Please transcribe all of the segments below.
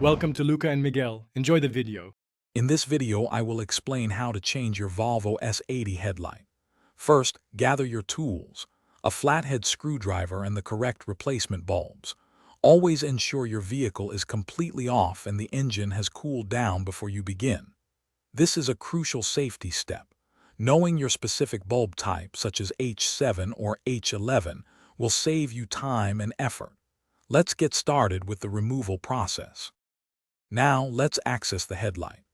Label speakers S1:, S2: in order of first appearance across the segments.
S1: Welcome to Luca and Miguel. Enjoy the video.
S2: In this video, I will explain how to change your Volvo S80 headlight. First, gather your tools, a flathead screwdriver and the correct replacement bulbs. Always ensure your vehicle is completely off and the engine has cooled down before you begin. This is a crucial safety step. Knowing your specific bulb type, such as H7 or H11, will save you time and effort. Let's get started with the removal process. Now, let's access the headlight.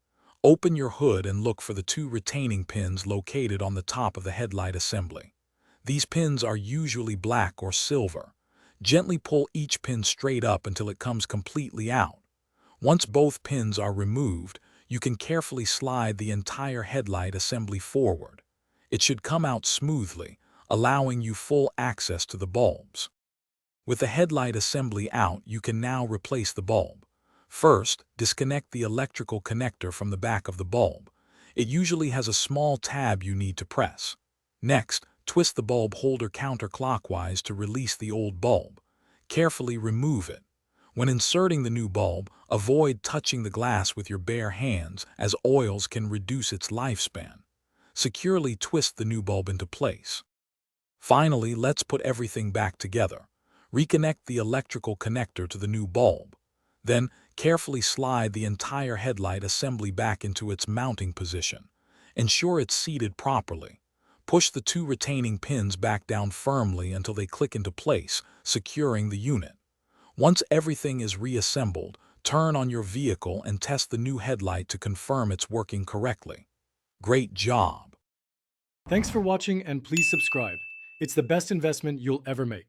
S2: Open your hood and look for the two retaining pins located on the top of the headlight assembly. These pins are usually black or silver. Gently pull each pin straight up until it comes completely out. Once both pins are removed, you can carefully slide the entire headlight assembly forward. It should come out smoothly, allowing you full access to the bulbs. With the headlight assembly out, you can now replace the bulb. First, disconnect the electrical connector from the back of the bulb. It usually has a small tab you need to press. Next, twist the bulb holder counterclockwise to release the old bulb. Carefully remove it. When inserting the new bulb, avoid touching the glass with your bare hands, as oils can reduce its lifespan. Securely twist the new bulb into place. Finally, let's put everything back together. Reconnect the electrical connector to the new bulb. Then, carefully slide the entire headlight assembly back into its mounting position. Ensure it's seated properly. Push the two retaining pins back down firmly until they click into place, securing the unit. Once everything is reassembled, turn on your vehicle and test the new headlight to confirm it's working correctly. Great job!
S1: Thanks for watching and please subscribe. It's the best investment you'll ever make.